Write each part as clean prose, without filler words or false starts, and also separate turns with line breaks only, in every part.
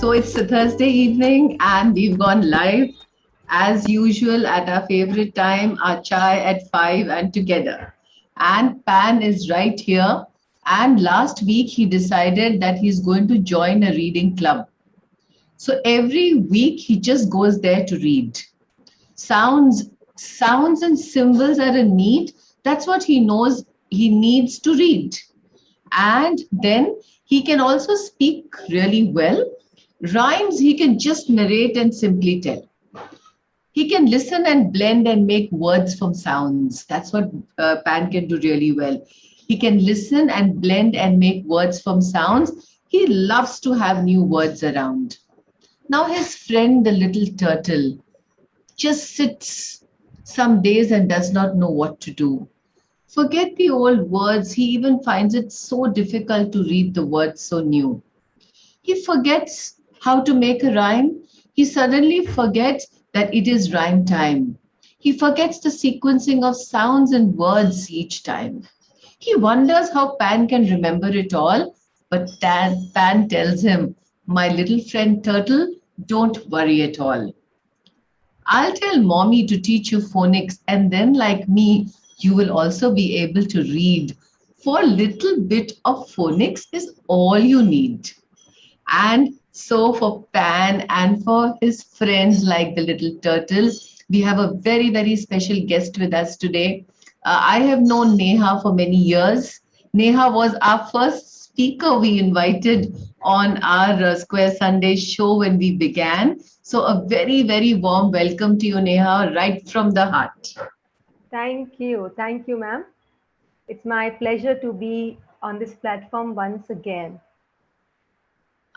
So it's a Thursday evening and we've gone live as usual at our favorite time, our chai at 5 and together. And Pan is right here. And last week he decided that he's going to join a reading club. So every week he just goes there to read. Sounds and symbols are a need. That's what he knows he needs to read. And then he can also speak really well. Rhymes he can just narrate and simply tell. He can listen and blend and make words from sounds. That's what Pan can do really well. He can listen and blend and make words from sounds. He loves to have new words around. Now, his friend, the little turtle, just sits some days and does not know what to do. Forget the old words, he even finds it so difficult to read the words so new. He forgets how to make a rhyme. He suddenly forgets that it is rhyme time. He forgets the sequencing of sounds and words each time. He wonders how Pan can remember it all, but Pan tells him, "My little friend turtle, don't worry at all. I'll tell mommy to teach you phonics, and then, like me, you will also be able to read. For a little bit of phonics is all you need." And so, for Pan and for his friends like the little turtle, we have a very, very special guest with us today. I have known Neha for many years. Neha was our first speaker we invited on our Square Sunday show when we began. So, a very, very warm welcome to you, Neha, right from the heart.
Thank you. Thank you, ma'am. It's my pleasure to be on this platform once again.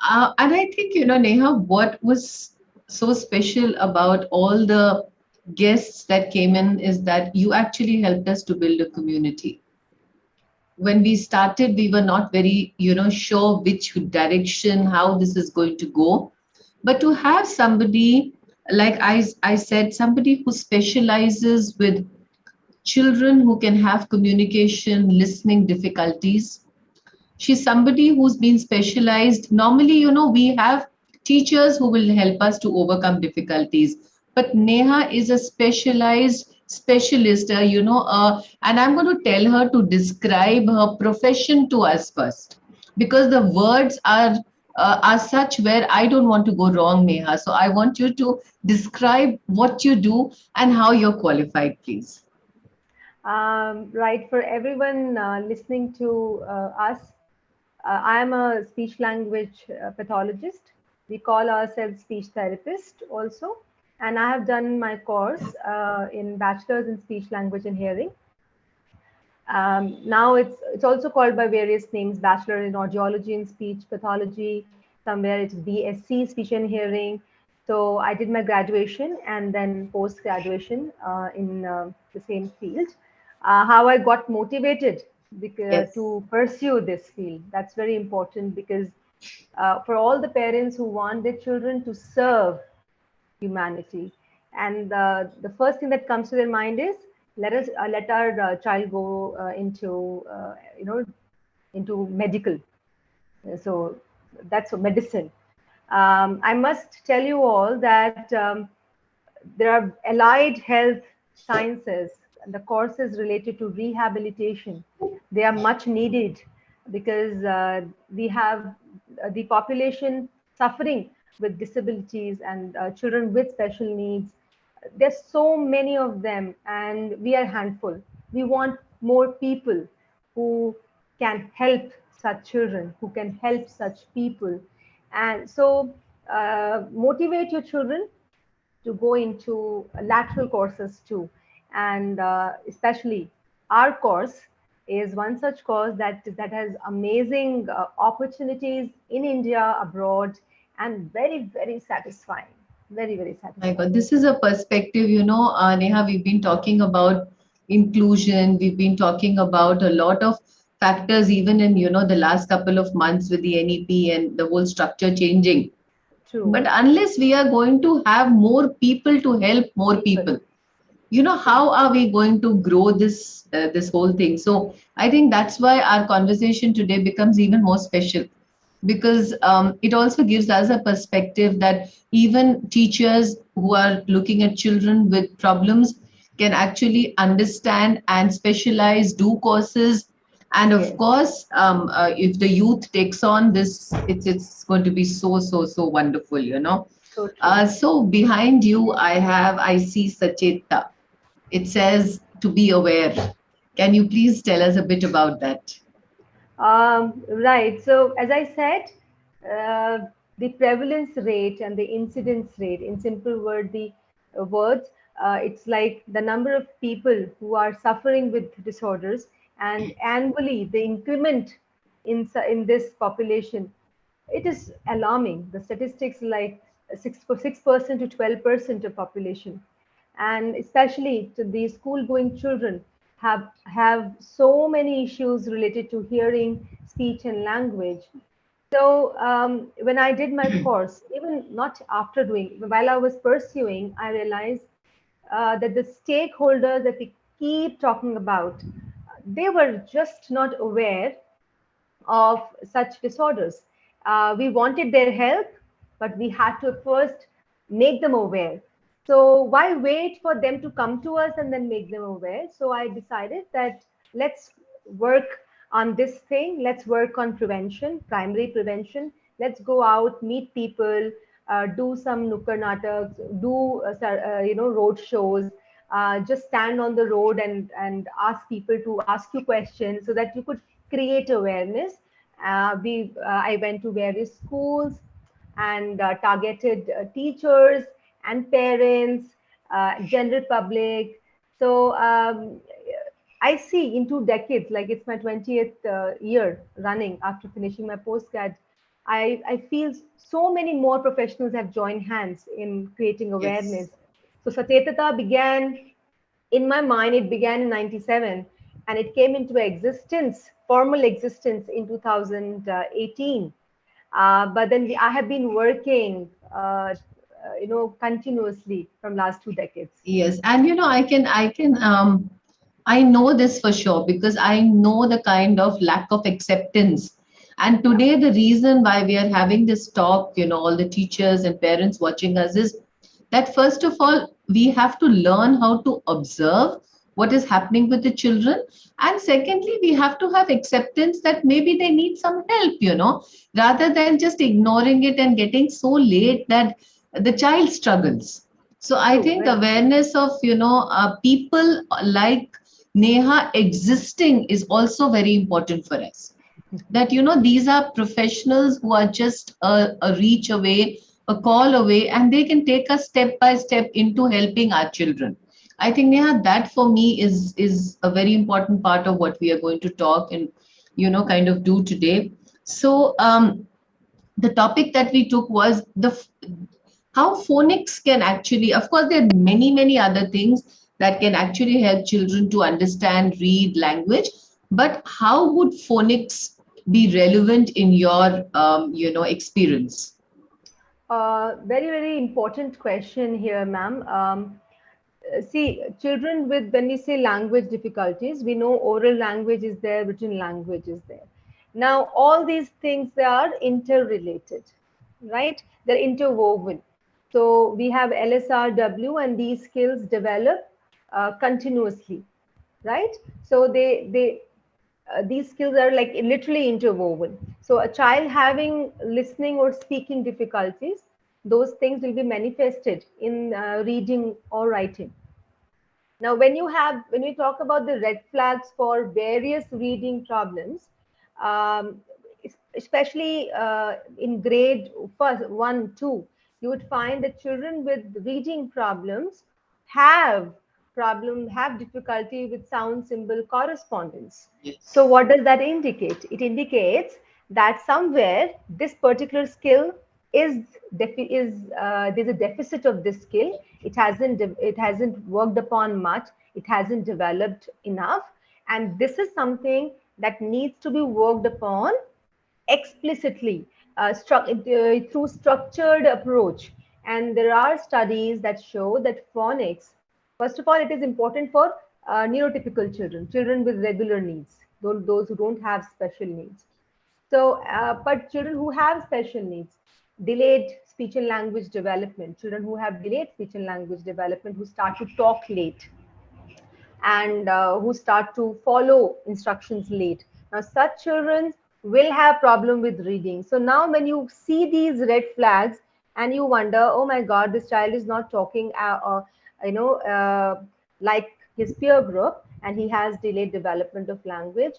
And I think, Neha, what was so special about all the guests that came in is that you actually helped us to build a community. When we started, we were not very, sure which direction, how this is going to go. But to have somebody, like I said, somebody who specializes with children who can have communication, listening difficulties. She's somebody who's been specialized. Normally, we have teachers who will help us to overcome difficulties. But Neha is a specialized specialist, and I'm going to tell her to describe her profession to us first, because the words are such where I don't want to go wrong, Neha. So I want you to describe what you do and how you're qualified, please.
Right, for everyone listening to us, I am a speech language pathologist. We call ourselves speech therapist also. And I have done my course in Bachelor's in Speech Language and Hearing. Now it's also called by various names: Bachelor in Audiology and Speech Pathology. Somewhere it's BSc Speech and Hearing. So I did my graduation and then post graduation in the same field. How I got motivated
Yes.
to pursue this field, that's very important, because for all the parents who want their children to serve humanity. And the first thing that comes to their mind is, let our child go into into medical. So that's medicine. I must tell you all that there are allied health sciences, the courses related to rehabilitation. They are much needed because we have the population suffering with disabilities and children with special needs. There's so many of them, and we are handful. We want more people who can help such children, who can help such people. And so motivate your children to go into lateral courses too. And especially our course is one such course that has amazing opportunities in India, abroad, and very, very satisfying. Very, very
My God,
satisfying.
this is a perspective, Neha, we've been talking about inclusion, we've been talking about a lot of factors, even in, the last couple of months with the NEP and the whole structure changing.
True.
But unless we are going to have more people to help more
People.
people, how are we going to grow this whole thing? So I think that's why our conversation today becomes even more special, because it also gives us a perspective that even teachers who are looking at children with problems can actually understand and specialize, do courses. And of
Yes,
course, if the youth takes on this, it's going to be so wonderful, you know.
so true.
So behind you, I see Sacheta. It says to be aware. Can you please tell us a bit about that?
Right. So, as I said, the prevalence rate and the incidence rate, in simple words, it's like the number of people who are suffering with disorders, and annually the increment in this population, it is alarming. The statistics like 6% to 12% of population, and especially to the school-going children have so many issues related to hearing, speech, and language. So when I did my course, even not after doing, while I was pursuing, I realized that the stakeholders that we keep talking about, they were just not aware of such disorders. We wanted their help, but we had to first make them aware. So why wait for them to come to us and then make them aware? So I decided that let's work on this thing. Let's work on prevention, primary prevention. Let's go out, meet people, do some nukkar nataks, do road shows. Just stand on the road and ask people to ask you questions so that you could create awareness. I went to various schools and targeted teachers and parents, general public. So I see in 2 decades, like it's my 20th year running after finishing my postgrad, I feel so many more professionals have joined hands in creating
Yes.
awareness. So Satetata began in my mind, it began in 97 and it came into existence, formal existence in 2018. But then I have been working, continuously from last 2 decades.
Yes, and you know, I know this for sure because I know the kind of lack of acceptance. And
Yeah.
today, the reason why we are having this talk, you know, all the teachers and parents watching us is that first of all, we have to learn how to observe what is happening with the children. And secondly, we have to have acceptance that maybe they need some help, you know, rather than just ignoring it and getting so late that the child struggles. So I
True,
think
very true.
awareness of, you know, people like Neha existing is also very important for us. That, you know, these are professionals who are just a reach away, a call away, and they can take us step by step into helping our children. I think, Neha, that for me is a very important part of what we are going to talk and, you know, kind of do today. So the topic that we took was how phonics can actually, of course, there are many other things that can actually help children to understand, read language, but how would phonics be relevant in your, you know, experience?
Very important question here, ma'am. See, children with, when we say language difficulties, we know oral language is there, written language is there. Now, all these things, they are interrelated, right? They're interwoven. So we have LSRW, and these skills develop continuously, right? So these skills are like literally interwoven. So a child having listening or speaking difficulties, those things will be manifested in reading or writing. Now, when we talk about the red flags for various reading problems, um, especially in grade first, 1, 2, you would find that children with reading problems have have difficulty with sound symbol correspondence. So,
Yes.
what does that indicate? It indicates that somewhere this particular skill is there's a deficit of this skill. It hasn't worked upon much. It hasn't developed enough, and this is something that needs to be worked upon explicitly, through structured approach. And there are studies that show that phonics, first of all, it is important for neurotypical children, children with regular needs, those who don't have special needs. So, but children who have special needs, delayed speech and language development, children who have delayed speech and language development, who start to talk late, and who start to follow instructions late. Now, such children will have problem with reading. So now when you see these red flags and you wonder, oh my God, this child is not talking, you know, like his peer group, and he has delayed development of language,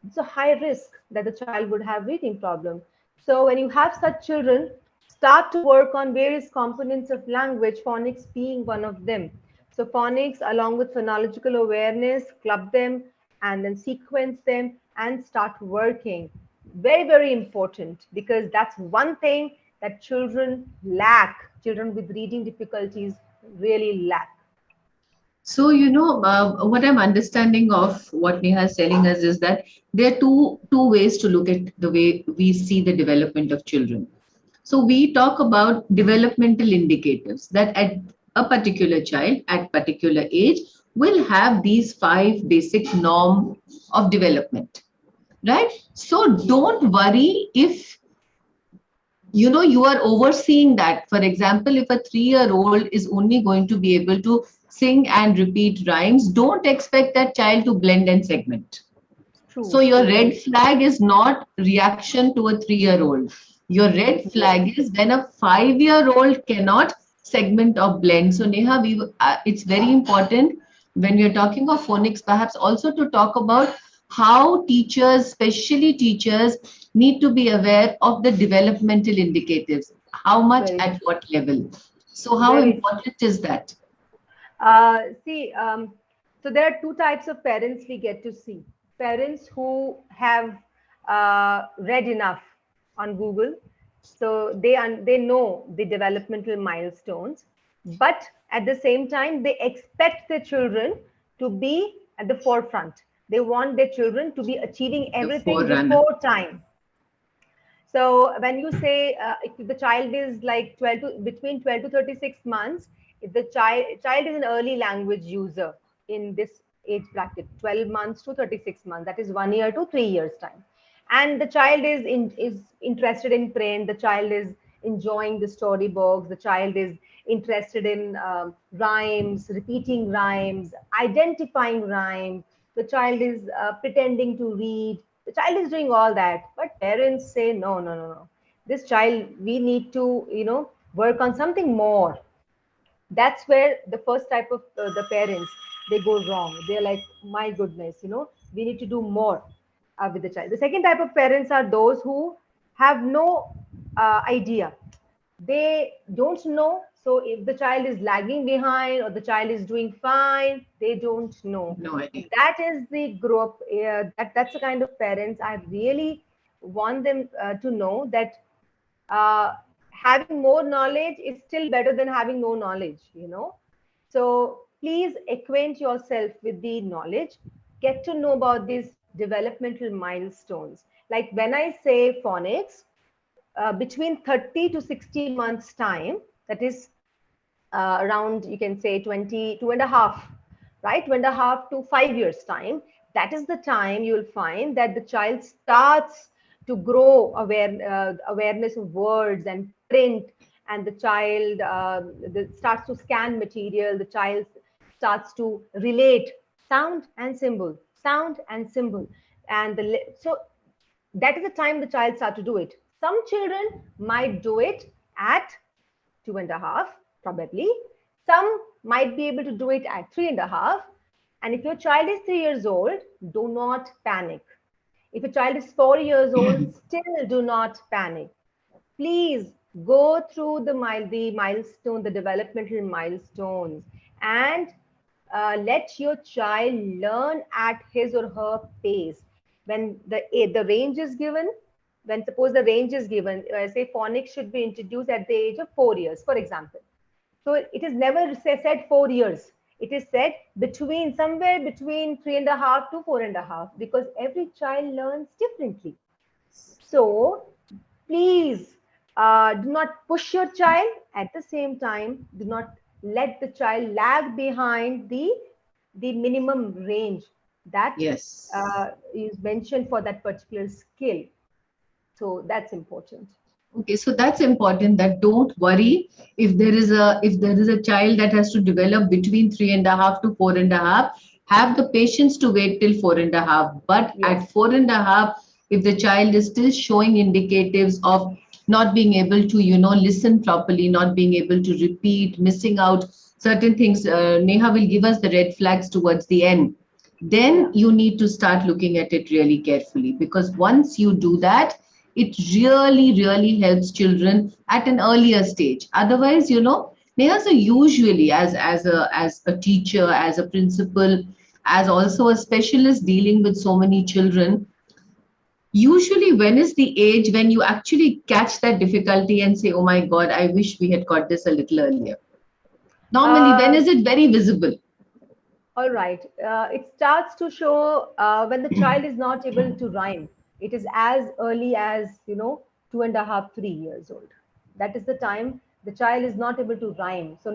it's a high risk that the child would have reading problem. So when you have such children, start to work on various components of language, phonics being one of them. So phonics along with phonological awareness, club them and then sequence them and start working. Very, very important, because that's one thing that children lack. Children with reading difficulties really lack.
So, what I'm understanding of what Neha is telling us is that there are two ways to look at the way we see the development of children. So we talk about developmental indicators that at a particular child at particular age will have these five basic norm of development, right? So don't worry if you are overseeing that. For example, if a 3-year-old is only going to be able to sing and repeat rhymes, don't expect that child to blend and segment. So
True,
your
true,
red
very
flag is not reaction to a 3-year-old. Your red
true. Yes.
flag is when a 5-year-old cannot segment or blend. So Neha, it's very important when we are talking of phonics, perhaps also to talk about how teachers, especially teachers, need to be aware of the developmental indicators. How much
Very
at
true.
what level? So how
Very true.
important is that?
See, so there are two types of parents we get to see. Parents who have read enough on Google, so they know the developmental milestones, but at the same time they expect their children to be at the forefront. They want their children to be achieving
The
everything
forerunner.
before time. So when you say if the child is like 12 to between 12 to 36 months, if the child is an early language user in this age bracket, 12 months to 36 months, that is 1 year to 3 years time, and the child is interested in print, the child is enjoying the storybooks, the child is interested in rhymes, repeating rhymes, identifying rhymes, the child is pretending to read, the child is doing all that, but parents say no, no, no, no, this child, we need to work on something more. That's where the first type of the parents, they go wrong. They're like, my goodness, we need to do more with the child. The second type of parents are those who have no idea, they don't know. So if the child is lagging behind or the child is doing fine, they don't know.
No idea.
That is the group, that's the kind of parents I really want them to know that uh, having more knowledge is still better than having no knowledge. So please acquaint yourself with the knowledge, get to know about these developmental milestones. Like when I say phonics, between 30 to 60 months time, that is around, you can say 22 and a half, right, 2.5 to 5 years time, that is the time you will find that the child starts to grow awareness of words and print, and the child starts to scan material, the child starts to relate sound and symbol, sound and symbol, and so that is the time the child start to do it. Some children might do it at 2.5, probably. Some might be able to do it at 3.5. And if your child is 3 years old, do not panic. If a child is 4 years old, still do not panic. Please go through the milestone, the developmental milestones, and let your child learn at his or her pace. When the range is given, when suppose the range is given, say phonics should be introduced at the age of 4 years, for example. So it is never said 4 years. It is said between somewhere between 3.5 to 4.5, because every child learns differently. So please do not push your child. At the same time, do not let the child lag behind the minimum range that
Yes.
is mentioned for that particular skill. So that's important.
Okay, so that's important, that don't worry if there is a child that has to develop between 3.5 to 4.5, have the patience to wait till 4.5. But
Yes.
at 4.5, if the child is still showing indicatives of not being able to, listen properly, not being able to repeat, missing out certain things, Neha will give us the red flags towards the end. Then
Yeah.
you need to start looking at it really carefully, because once you do that, it really, really helps children at an earlier stage. Otherwise, Neha, so usually as a teacher, as a principal, as also a specialist dealing with so many children, usually when is the age when you actually catch that difficulty and say, oh my God, I wish we had got this a little earlier? Normally, when
Uh,
is it very visible?
all right. It starts to show when the child is not able to rhyme. It is as early as, 2.5, 3 years old. That is the time the child is not able to rhyme. So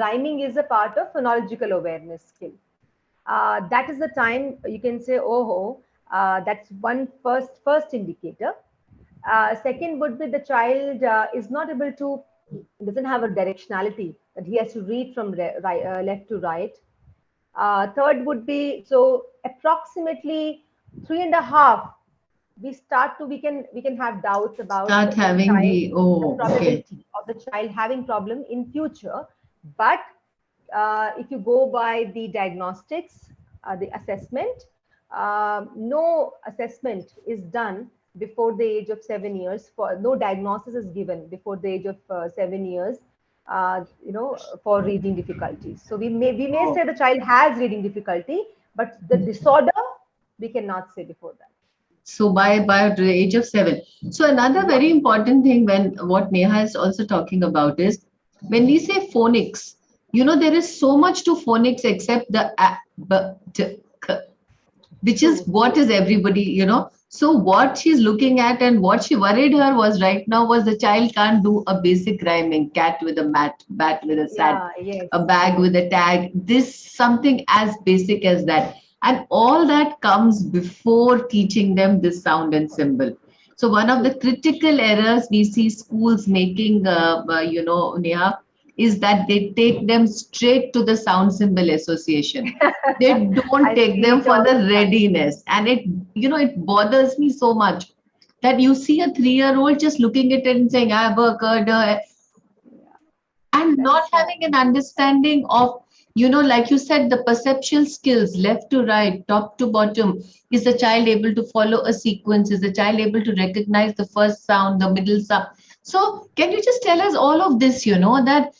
rhyming is a part of phonological awareness skill. That is the time you can say, oh, that's one first indicator. Second would be the child is not able to, doesn't have a directionality that he has to read from left to right. Third would be, so approximately 3.5, we can have doubts about
Start
the
having
child,
the,
the
oh, okay.
probability of the child having problem in future. But if you go by the diagnostics, the assessment, no assessment is done before the age of 7 years. For no diagnosis is given before the age of 7 years. For reading difficulties. So we may
Oh.
say the child has reading difficulty, but the disorder we cannot say before that.
So by the age of 7. So another
Yeah.
very important thing, when what Neha is also talking about, is when we say phonics, there is so much to phonics except the a, b, t, k, which is
True.
what
True.
is everybody. So what she's looking at and what she worried her was right now was the child can't do a basic rhyming: cat with a mat, bat with a sat,
Yeah. Yes.
a bag
Yes.
with a tag. This something as basic as that. And all that comes before teaching them this sound and symbol. So one of the
True.
critical errors we see schools making, Neha, is that they take them straight to the sound symbol association. They don't
I
take
see
them
it
for
all
the
the time.
readiness. And it bothers me so much that you see a 3-year-old just looking at it and saying, abacada,
Yeah.
and
That's
not
sad.
having an understanding of, like you said, the perceptual skills, left to right, top to bottom. Is the child able to follow a sequence? Is the child able to recognize the first sound, the middle sound? So can you just tell us all of this, that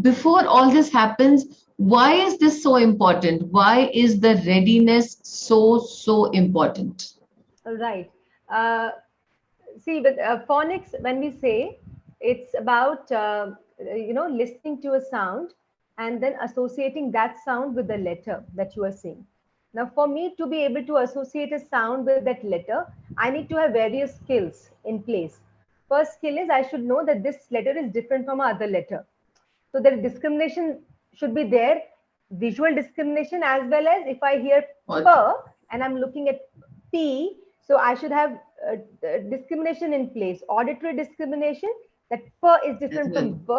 before all this happens, why is this so important? Why is the readiness so important?
Right. Uh, See, with phonics, when we say, it's about listening to a sound and then associating that sound with the letter that you are saying. Now, for me to be able to associate a sound with that letter, I need to have various skills in place. First skill is I should know that this letter is different from other letter. So the discrimination should be there, visual discrimination, as well as if I hear
What?
per and I'm looking at p, so I should have discrimination in place, auditory discrimination, that per is
As
different
well.
from b.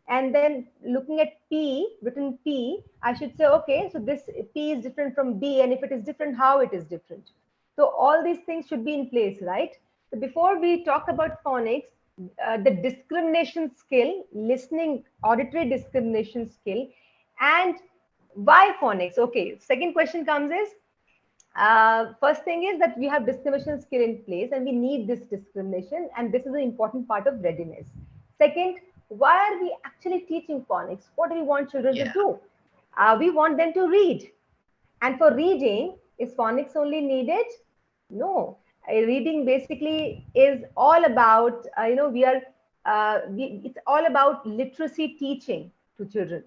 And then looking at p, written p, I should say, okay, so this p is different from b, and if it is different, how it is different. So all these things should be in place, right? So before we talk about phonics, the discrimination skill, listening, auditory discrimination skill, and why phonics? Okay, second question comes is, first thing is that we have discrimination skill in place and we need this discrimination, and this is an important part of readiness. Second, why are we actually teaching phonics? What do we want children to
Yeah.
do? We want them to read. And for reading, is phonics only needed? No. Reading basically is all about, it's all about literacy teaching to children.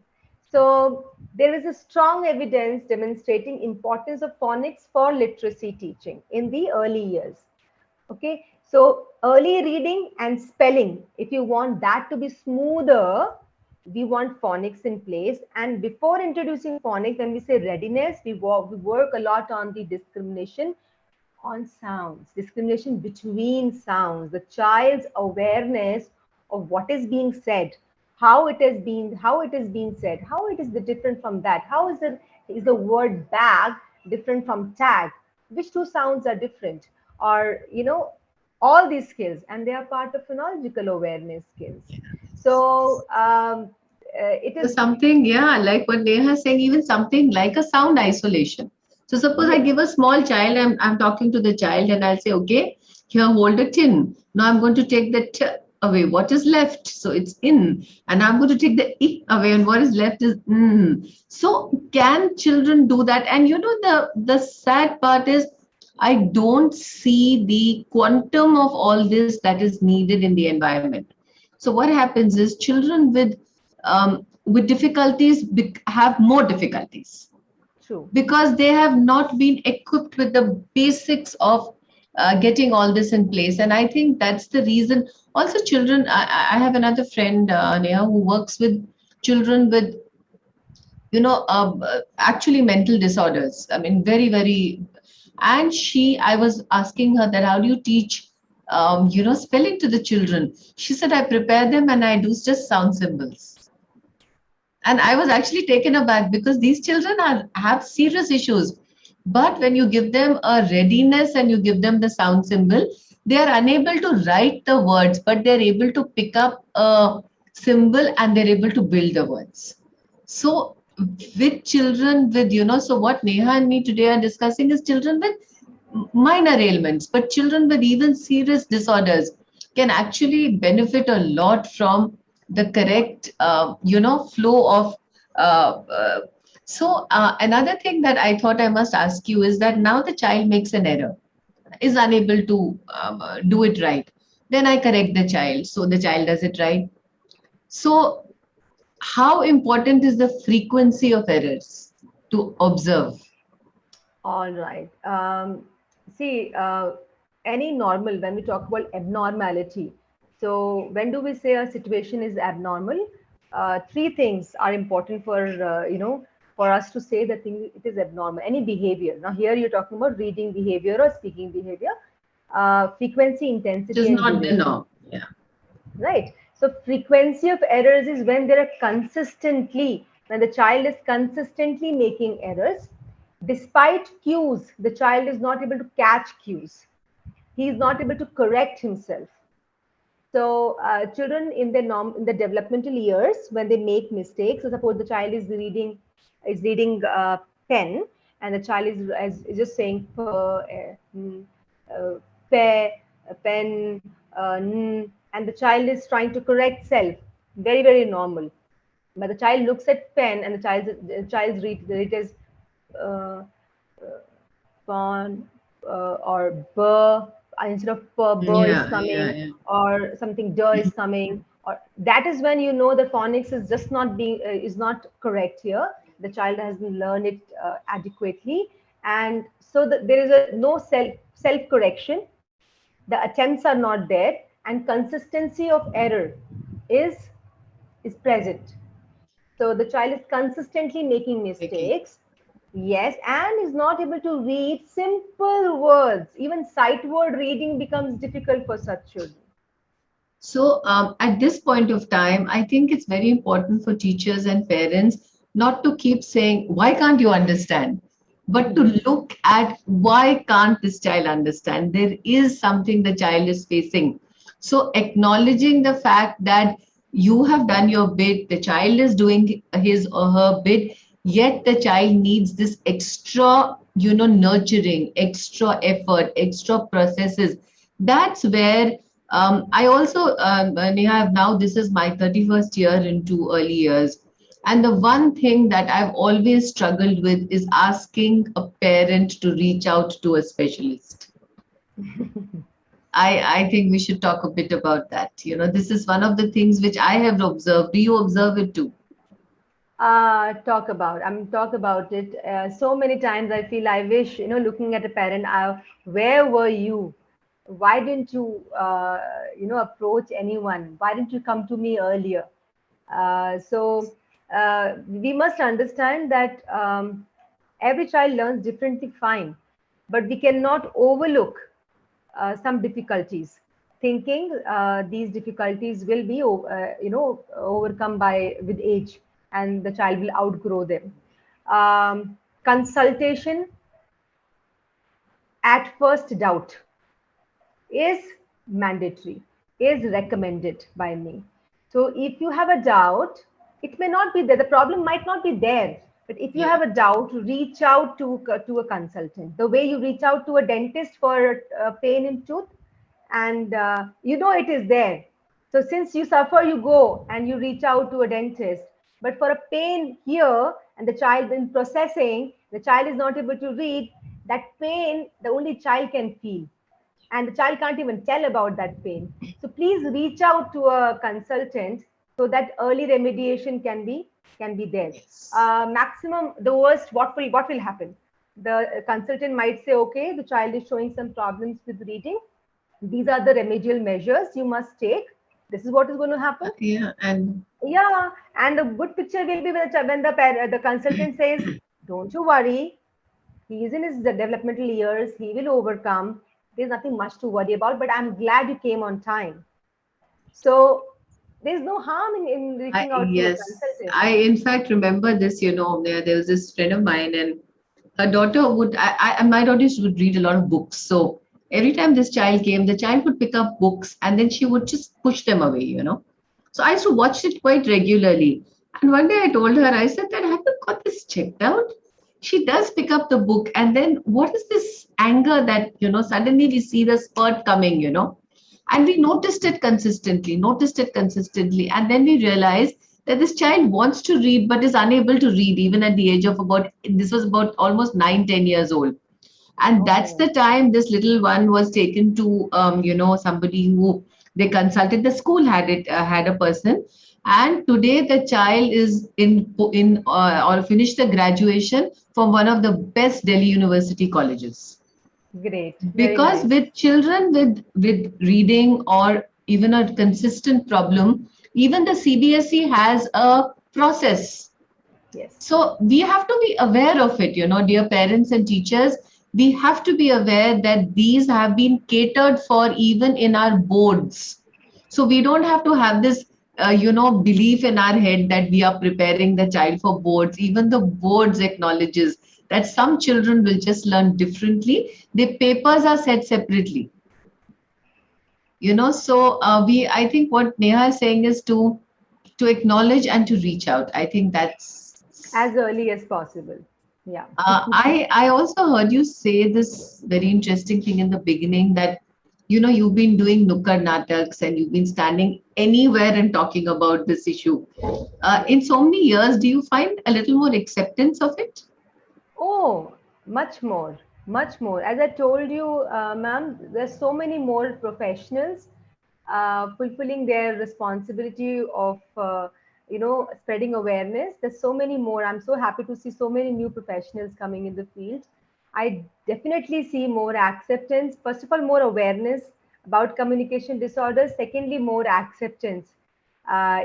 So there is a strong evidence demonstrating importance of phonics for literacy teaching in the early years. Okay, so early reading and spelling, if you want that to be smoother, we want phonics in place. And before introducing phonics, when we say readiness, we work a lot on the discrimination, on sounds, discrimination between sounds, the child's awareness of what is being said, how it is being said, how it is the different from that, how is the word bag different from tag, which two sounds are different, or all these skills, and they are part of phonological awareness skills. So it
So
is,
something, yeah, like what Neha is saying, even something like a sound isolation. So suppose I
yes,
give a small child, I'm talking to the child and I'll say, okay, here, hold a tin. Now I'm going to take the t away. What is left? So it's in. And I'm going to take the I away and what is left is mm. So can children do that? And the sad part is I don't see the quantum of all this that is needed in the environment. So what happens is children with difficulties have more difficulties
true.
because they have not been equipped with the basics of getting all this in place. And I think that's the reason. Also, children. I have another friend, Neha, who works with children with actually mental disorders. I mean, very very. And I was asking her that how do you teach spelling to the children? She said I prepare them and I do just sound symbols. And I was actually taken aback because these children have serious issues. But when you give them a readiness and you give them the sound symbol, they are unable to write the words, but they're able to pick up a symbol and they're able to build the words. So with children with, so what Neha and me today are discussing is children with minor ailments, but children with even serious disorders can actually benefit a lot from the correct, flow of. Uh, uh, Another thing that I thought I must ask you is that now the child makes an error, is unable to do it right. Then I correct the child, so the child does it right. So, how important is the frequency of errors to observe?
All right. See, any normal, when we talk about abnormality, so when do we say a situation is abnormal? Three things are important for, for us to say that thing, it is abnormal. Any behavior. Now, here you're talking about reading behavior or speaking behavior, frequency,
Which
intensity,
is
and
not the
duration,
norm. Yeah.
right? So frequency of errors is when there are consistently, when the child is consistently making errors, despite cues, the child is not able to catch cues, he is not able to correct himself. So children in the in the developmental years, when they make mistakes, so suppose the child is reading pen, and the child is just saying uh, pe, pen, and the child is trying to correct self. Very very normal. But the child looks at pen, and the child's read as uh, pawn or burr, instead of burr is
Yeah, yeah,
coming,
yeah.
or something dir is coming, or that is when you know the phonics is just not being is not correct here. The child hasn't learned it adequately, and so there is a no self correction. The attempts are not there, and consistency of error is is present. So the child is consistently making
Okay.
mistakes, yes, and is not able to read simple words. Even sight word reading becomes difficult for such children.
So, at this point of time, I think it's very important for teachers and parents not to keep saying, why can't you understand? But to look at why can't this child understand? There is something the child is facing. So, acknowledging the fact that you have done your bit, the child is doing his or her bit, yet the child needs this extra, nurturing, extra effort, extra processes. That's where I also, Neha, now this is my 31st year into early years. And the one thing that I've always struggled with is asking a parent to reach out to a specialist. I think we should talk a bit about that. This is one of the things which I have observed. Do you observe it too?
Talk about it. So many times I feel I wish, looking at a parent, where were you? Why didn't you, approach anyone? Why didn't you come to me earlier? We must understand that every child learns differently, fine. but we cannot overlook some difficulties, thinking these difficulties will be overcome by with age, and the child will outgrow them. Consultation at first doubt is mandatory, is recommended by me. So if you have a doubt, it may not be there, the problem might not be there. But if you
Yeah.
have a doubt, reach out to a consultant. The way you reach out to a dentist for pain in tooth, and you know it is there. So since you suffer, you go and you reach out to a dentist. But for a pain here, and the child in processing, the child is not able to read, that pain, the only child can feel, and the child can't even tell about that pain. So please reach out to a consultant so that early remediation can be there.
Yes.
Maximum, the worst, what will happen? The consultant might say, okay, the child is showing some problems with reading. These are the remedial measures you must take. This is what is going to happen.
Yeah. And
Yeah, and the good picture will be when the consultant says, "Don't you worry, he is in his developmental years. He will overcome. There's nothing much to worry about. But I'm glad you came on time." So there's no harm in reaching out to a
yes,
consultant.
I in fact remember this, there was this friend of mine, and her daughter would, and my daughter would read a lot of books. So every time this child came, the child would pick up books and then she would just push them away. So I used to watch it quite regularly. And one day I told her, I said that, have you got this checked out? She does pick up the book, and then what is this anger that, suddenly we see the spurt coming. And we noticed it consistently. And then we realized that this child wants to read but is unable to read even at the age of this was about almost 9, 10 years old. And that's
Oh,
the time this little one was taken to, somebody who they consulted. The school had a person. And today the child is in or finished the graduation from one of the best Delhi University colleges.
great. Very
Because
nice.
with children with reading or even a consistent problem, even the CBSE has a process.
Yes.
So we have to be aware of it, dear parents and teachers. We have to be aware that these have been catered for even in our boards. So we don't have to have this, belief in our head that we are preparing the child for boards. Even the boards acknowledges that some children will just learn differently. The papers are set separately. So I think what Neha is saying is to acknowledge and to reach out. I think that's.
As early as possible. Yeah.
I also heard you say this very interesting thing in the beginning that you've been doing Nukkad Nataks and you've been standing anywhere and talking about this issue. In so many years, do you find a little more acceptance of it?
Oh, much more, much more. As I told you, ma'am, there's so many more professionals fulfilling their responsibility of, spreading awareness. There's so many more. I'm so happy to see so many new professionals coming in the field. I definitely see more acceptance. First of all, more awareness about communication disorders. Secondly, more acceptance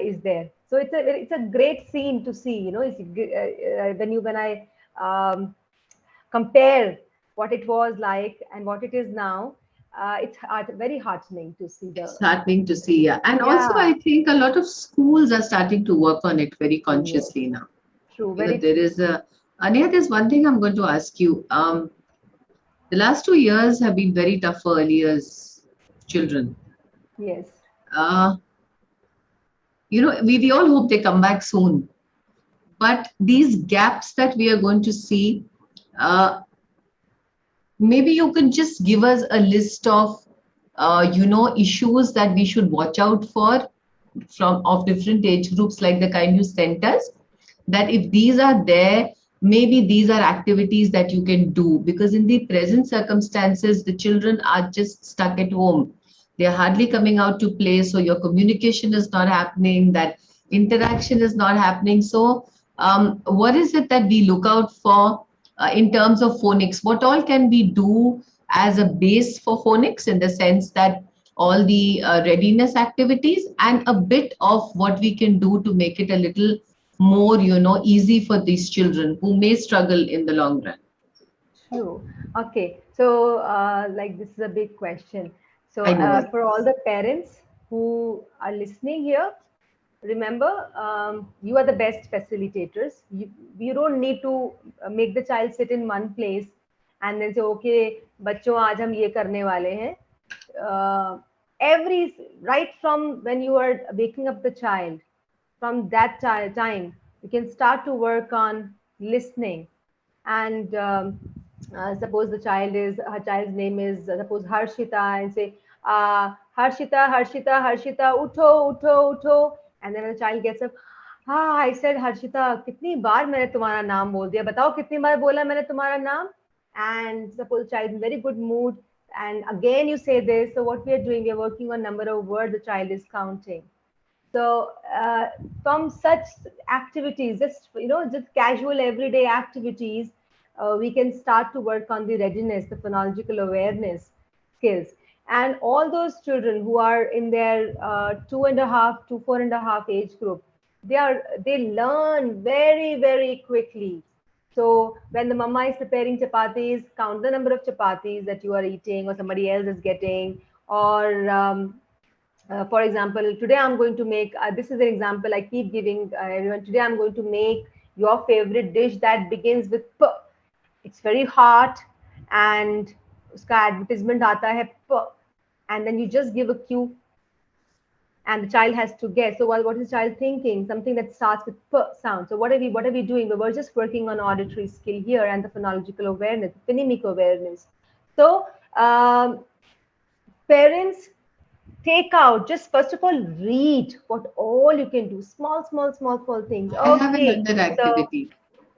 is there. So it's a great scene to see. When I um, compare what it was like and what it is now, it's very heartening to see
It's
the.
heartening to see. Yeah. And also,
Yeah.
I think a lot of schools are starting to work on it very
Yes.
consciously now.
True. Very
There
true.
is Anya, there's one thing I'm going to ask you. The last 2 years have been very tough for early years children.
Yes.
Uh, we all hope they come back soon. But these gaps that we are going to see, uh, maybe you could just give us a list of, issues that we should watch out for from of different age groups, like the kind you sent us. That if these are there, maybe these are activities that you can do, because in the present circumstances the children are just stuck at home. They are hardly coming out to play, so your communication is not happening, that interaction is not happening. So what is it that we look out for in terms of phonics? What all can we do as a base for phonics, in the sense that all the readiness activities and a bit of what we can do to make it a little more easy for these children who may struggle in the long run?
True. Okay. So, like, this is a big question. So,
I know.
for all the parents who are listening here, remember, you are the best facilitators. You don't need to make the child sit in one place and then say, okay, बच्चों आज हम ये करने वाले हैं. Uh, every right from when you are waking up the child, from that time, you can start to work on listening. And suppose the child is her child's name is suppose Harshita, and say Harshita, Harshita, Harshita, utho, utho, utho. And then when the child gets up, हाँ I said Harshita, कितनी बार मैंने तुम्हारा नाम बोल दिया, बताओ कितनी बार बोला मैंने तुम्हारा नाम. And suppose child in very good mood, and again you say this. So what we are doing, we are working on number of words the child is counting. So from such activities, just just casual everyday activities, we can start to work on the readiness, the phonological awareness skills. And all those children who are in their 2.5 to 4.5 age group, they learn very quickly. So when the mama is preparing chapatis, count the number of chapatis that you are eating or somebody else is getting, or for example, today I'm going to make, this is an example I keep giving everyone. Today I'm going to make your favorite dish that begins with P. It's very hot, and uska advertisement aata hai P. And then you just give a cue, and the child has to guess. So what is the child thinking? Something that starts with P sound. So what are we doing? We're just working on auditory skill here and the phonological awareness, phonemic awareness. So parents, take out, just first of all read what all you can do, small things.
I have
Okay,
another
so
activity.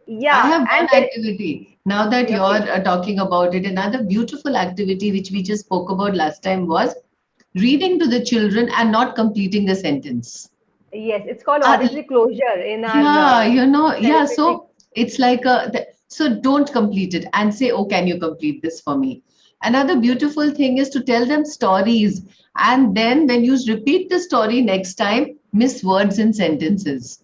I
yeah,
have
and
one activity. Now that you're
okay,
talking about it, another beautiful activity which we just spoke about last time was reading to the children and not completing the sentence.
yes, it's called
Uh,
auditory closure in our
yeah, yeah.
therapeutic.
So it's like so don't complete it and say, oh, can you complete this for me? Another beautiful thing is to tell them stories. And then when you repeat the story next time, miss words in sentences.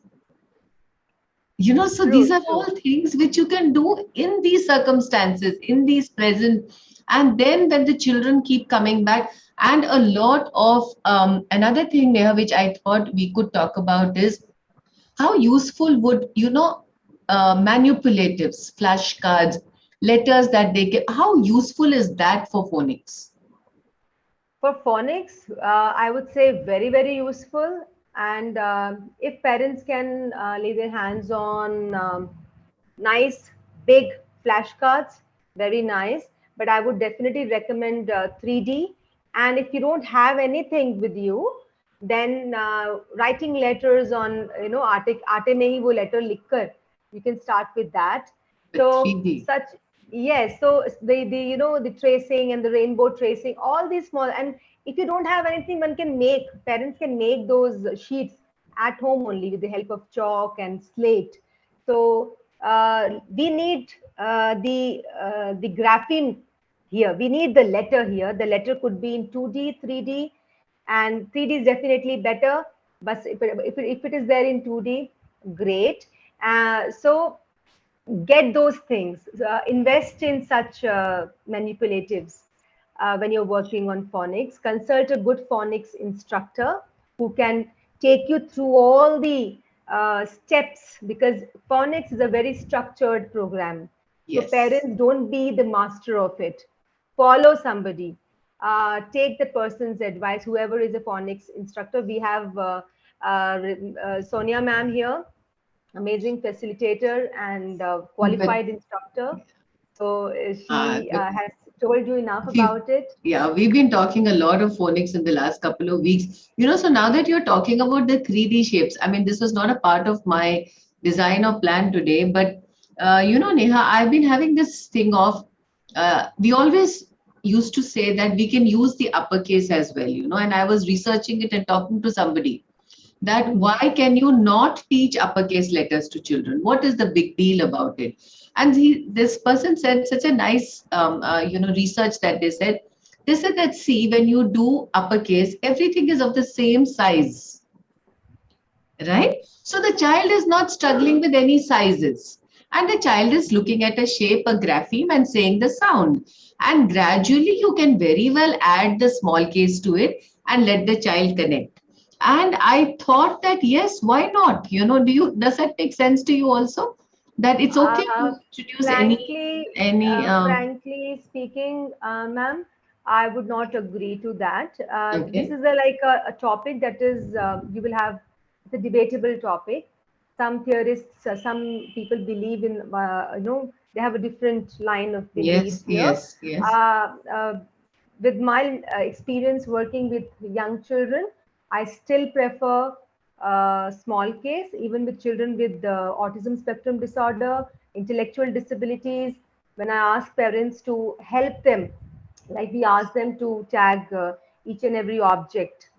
So these
True,
are all
true.
things which you can do in these circumstances, in these present. And then when the children keep coming back, and a lot of another thing, Neha, which I thought we could talk about is how useful would, manipulatives, flashcards, letters that they get, how useful is that for phonics?
For phonics, I would say very useful. And if parents can lay their hands on nice big flashcards, very nice. But I would definitely recommend 3D. And if you don't have anything with you, then writing letters on, आटे में ही वो letter लिखकर, you can start with that.
With
So
3D.
such, yes, so the the tracing and the rainbow tracing, all these small. And if you don't have anything, parents can make those sheets at home only with the help of chalk and slate. So we need the grapheme here. We need the letter here. The letter could be in 2D, 3D, and 3D is definitely better. But if it is there in 2D, great. So get those things. Invest in such manipulatives when you're working on phonics. Consult a good phonics instructor who can take you through all the steps, because phonics is a very structured program. So
Yes.
parents, don't be the master of it. Follow somebody. Take the person's advice, whoever is a phonics instructor. We have Sonia ma'am here, amazing facilitator and
But
qualified instructor. So
uh,
she has told you enough
we
about it.
yeah, we've been talking a lot of phonics in the last couple of weeks. So now that you're talking about the 3D shapes, I mean, this was not a part of my design or plan today, but Neha, I've been having this thing of we always used to say that we can use the uppercase as well, and I was researching it and talking to somebody that
Mhm.
why can you not teach uppercase letters to children? What is the big deal about it? And this person said such a nice, research that they said that see, when you do uppercase, everything is of the same size, right? So the child is not struggling with any sizes. And the child is looking at a shape, a grapheme, and saying the sound. And gradually you can very well add the small case to it and let the child connect. And I thought that yes, why not? Does that make sense to you also? That it's okay to
Uh,
introduce any
frankly speaking, ma'am, I would not agree to that. This
okay.
is a topic that is you will have it's a debatable topic. Some theorists, some people believe in they have a different line of beliefs
Yes,
here.
yes, yes.
Uh, uh, with my experience working with young children, I still prefer small case, even with children with autism spectrum disorder, intellectual disabilities. When I ask parents to help them, like we ask them to tag each and every object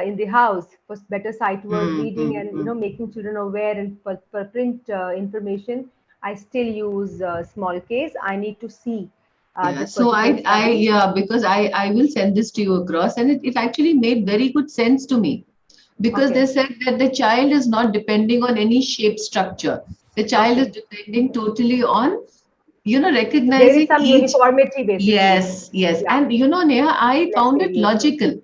in the house for better sight word
Hmm,
reading
hmm,
and
hmm.
making children aware and for print information, I still use small case. I need to see
Yeah,
this
so
particular child.
yeah, because I will send this to you across, and it actually made very good sense to me because they
Okay.
said that the child is not depending on any shape structure. The child is
Okay.
depending totally on,
So there is
recognizing
some
each.
uniformity basically.
Yes, yes.
Yeah.
And Neha, I
Less
found it
variation.
logical.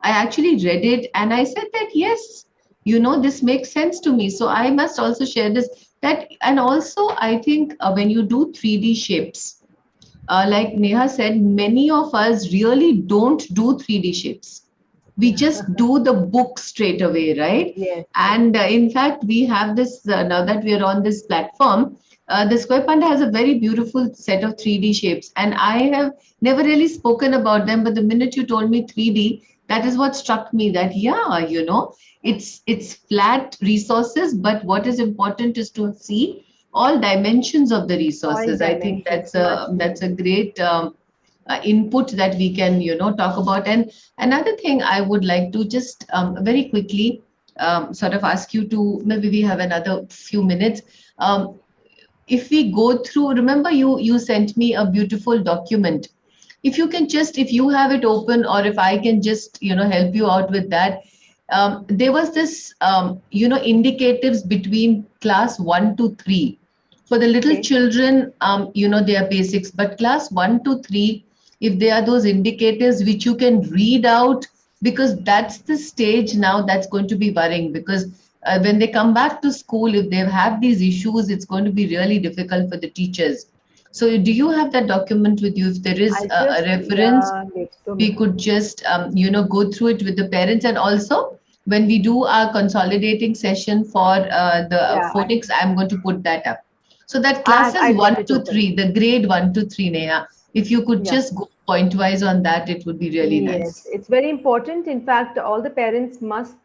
I actually read it and I said that yes, this makes sense to me. So I must also share this. And also I think when you do 3D shapes, like Neha said, many of us really don't do 3D shapes. We just do the book straight away, right?
Yes, yes.
And in fact, we have this now that we are on this platform. The Square Panda has a very beautiful set of 3D shapes, and I have never really spoken about them. But the minute you told me 3D, that is what struck me. That yeah, it's flat resources, but what is important is to see all dimensions of the
All
resources. I think
dimensions, much
that's a
needed.
great input that we can talk about. And another thing I would like to just very quickly sort of ask you to, maybe we have another few minutes. If we go through, remember you sent me a beautiful document. If you can just, if you have it open, or if I can just help you out with that. There was this indicatives between class 1 to 3 for the little
Okay.
children. They are basics, but class 1 to 3, if they are those indicators which you can read out, because that's the stage now that's going to be worrying, because when they come back to school, if they have these issues, it's going to be really difficult for the teachers. So do you have that document with you? If there is
I
a
just,
reference,
yeah, wait, 2 minutes.
we could just go through it with the parents. And also when we do our consolidating session for the
Yeah,
phonics, I'm going to put that up, so that
I
classes
got
1
it
to
open.
3, the grade 1 to 3, Neha, if you could
Yeah.
just go pointwise on that, it would be really
Yes,
nice.
it's very important. In fact, all the parents must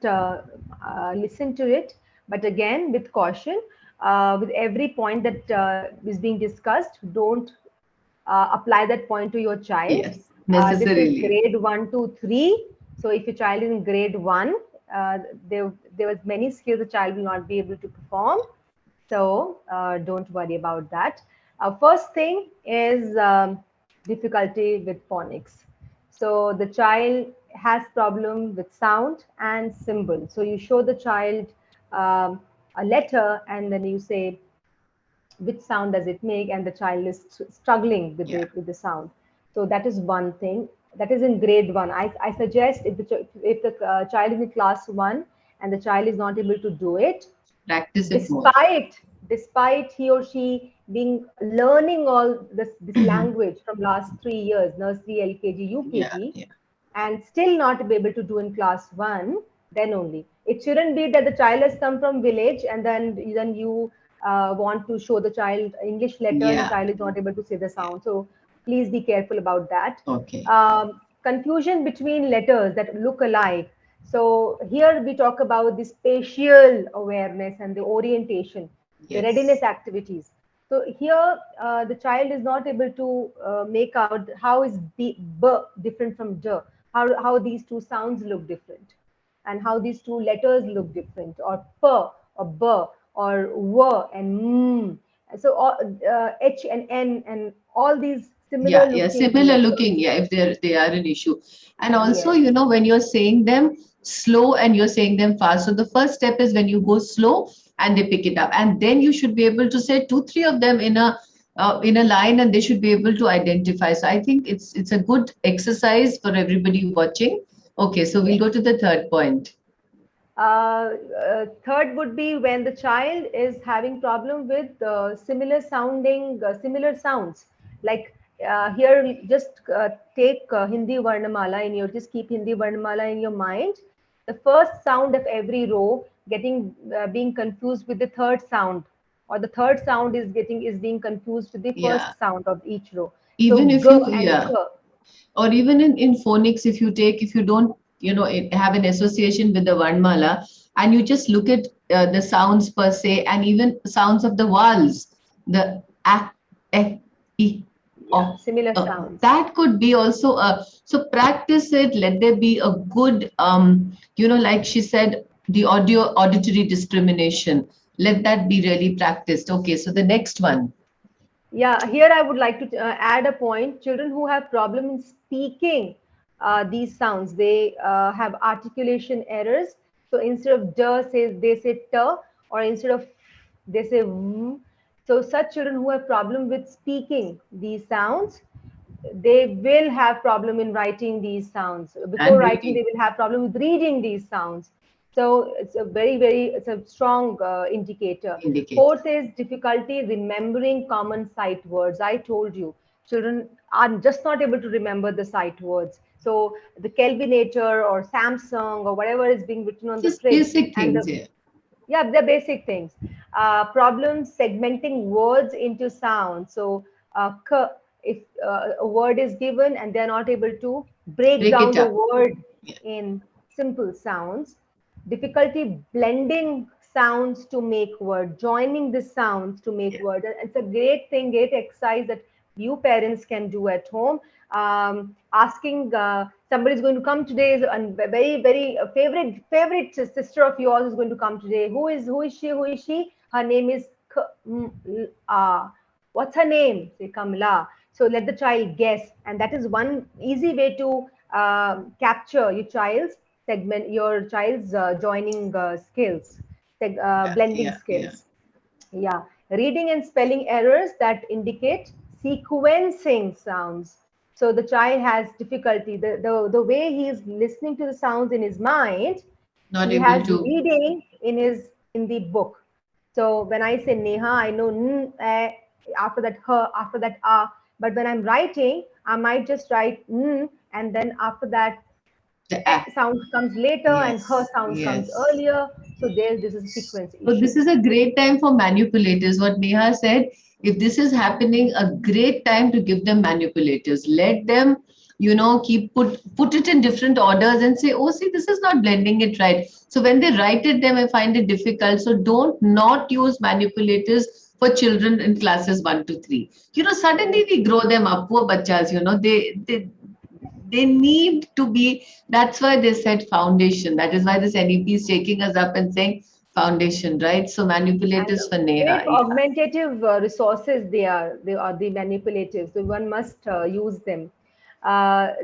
listen to it, but again, with caution. With every point that is being discussed, don't apply that point to your child.
Yes,
This is
necessarily.
grade 1 to 3. So if your child is in grade 1, uh, there was many skills the child will not be able to perform. So don't worry about that. First thing is difficulty with phonics. So the child has problem with sound and symbol. So you show the child a letter and then you say which sound does it make, and the child is struggling with
Yeah,
the sound. So that is one thing. That is in grade 1. I suggest if the child is in class 1 and the child is not able to do it,
practice it more.
despite he or she being learning all this language from last 3 years, nursery, LKG,
Yeah,
UKG,
yeah,
and still not be able to do in class 1, then only it shouldn't be that the child has come from village and then you want to show the child English letter and the
yeah,
child is not able to say the
yeah.
sound. So please be careful about that.
Okay.
Confusion between letters that look alike. So here we talk about the spatial awareness and the orientation, the readiness
Yes.
activities. So here the child is not able to make out how is b different from d, how these two sounds look different, and how these two letters look different, or p or b or w and m. So h and n and all these similar
Yeah, yeah,
looking
similar
letters.
looking. Yeah, if they are an issue. And also,
Yes.
when you're saying them slow and you're saying them fast. So the first step is when you go slow and they pick it up. And then you should be able to say two, three of them in a in a line, and they should be able to identify. So I think it's a good exercise for everybody watching. Okay, so we'll
Yes.
go to the third point.
Third would be when the child is having problem with similar sounds. Like here, just take Hindi Varnamala in your, just keep Hindi Varnamala in your mind. The first sound of every row getting being confused with the third sound, or the third sound is being confused with the
Yeah,
first sound of each row. So
even if
g
you,
and
yeah,
k.
or even in phonics, if you take, if you don't, have an association with the Varnmala, and you just look at the sounds per se, and even sounds of the vowels, the a, e, I, o,
Yeah, similar sounds.
that could be also a, so practice it. Let there be a good, like she said, the auditory discrimination. Let that be really practiced. Okay, so the next one.
Yeah, here I would like to add a point. Children who have problem in speaking these sounds, they have articulation errors. So instead of d, they say t, or instead of they say v. So such children who have problem with speaking these sounds, they will have problem in writing these sounds. Before
And
writing, they
reading
will have problem with reading these sounds. So it's a it's a strong indicator.
indicator.
Fourth is difficulty remembering common sight words. I told you, children are just not able to remember the sight words. So the Kelvinator or Samsung or whatever is being written on the
Just
fridge,
basic
and
things
the,
here.
yeah, the basic things. Problems segmenting words into sounds. So if a word is given and they're not able to break
Break
down
it
the
up.
word
Yeah.
in simple sounds. Difficulty blending sounds to make word, joining the sounds to make
Yeah.
word. And it's a great exercise that you parents can do at home. Asking somebody's going to come today, and very favorite sister of yours is going to come today. Who is she? Who is she? Her name is what's her name? Say Kamla. So let the child guess, and that is one easy way to capture your child's joining skills,
Yeah.
blending
Yeah. Yeah.
skills. Yeah, reading and spelling errors that indicate sequencing sounds. So the child has difficulty. The way he is listening to the sounds in his mind,
Not
he
able
has
to.
reading in the book. So when I say Neha, I know n, after that her, after that ah. But when I'm writing, I might just write n, and then after that
The act.
sound comes later and her
Yes.
sound comes
Yes.
earlier. So there's this is a sequence
So this
issue.
is a great time for manipulators. What Neha said, if this is happening, a great time to give them manipulators. Let them, keep put it in different orders and say, oh, see, this is not blending it right. So when they write it, they may find it difficult. So don't not use manipulators for children in classes 1 to 3. Suddenly
Correct.
we grow them up, poor bachas, they need to be, that's why they said foundation. That is why this NEP is taking us up and saying foundation, right? So
And
manipulators for
great
Neha, yeah.
augmentative resources they are the manipulatives, so one must use them.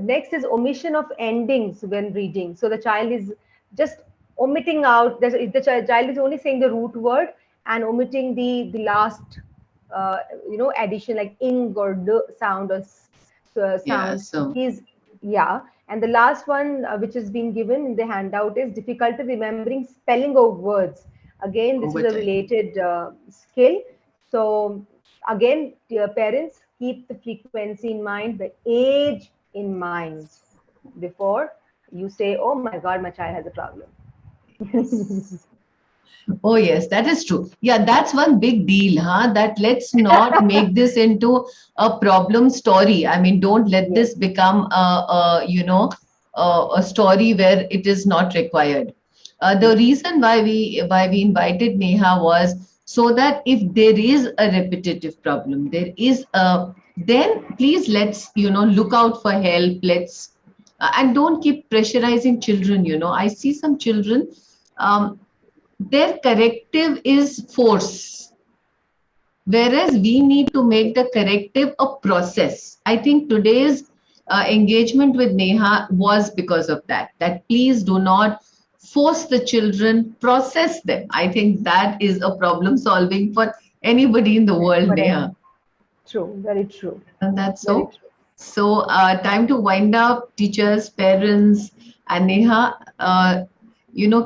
Next is omission of endings when reading. So the child is just omitting out, child is only saying the root word and omitting the last addition like ing or d sound or
Yeah,
sound.
so
He's Yeah. And the last one, which is being given in the handout, is difficulty remembering spelling of words. Again, this is
over
a
time.
related skill. So again, dear parents, keep the frequency in mind, the age in mind before you say, "Oh my God, my child has a problem."
Yes. Oh, yes, that is true. Yeah, that's one big deal, huh? That let's not make this into a problem story. I mean, don't let
Yes,
this become a story where it is not required. The
yes,
reason why we invited Neha was so that if there is a repetitive problem, there is a, then please let's look out for help. Let's and don't keep pressurizing children. I see some children. Their corrective is force, whereas we need to make the corrective a process. I think today's engagement with Neha was because of that please do not force the children, process them. I think that is a problem solving for anybody in the world,
correct.
Neha.
True. Very true.
And that's
Very
so.
true.
So, time to wind up, teachers, parents, and Neha.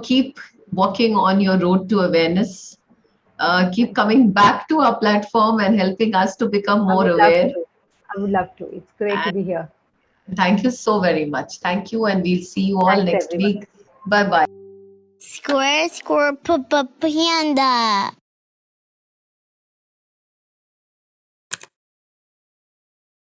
Keep walking on your road to awareness. Keep
Thank you.
coming back to our platform and helping us to become
I
more
would love
aware.
to. I would love to. It's great to
And
be here.
thank you so very much. Thank you, and we'll see you all
Thanks,
next
everyone.
week. Bye bye.
Square, square, panda.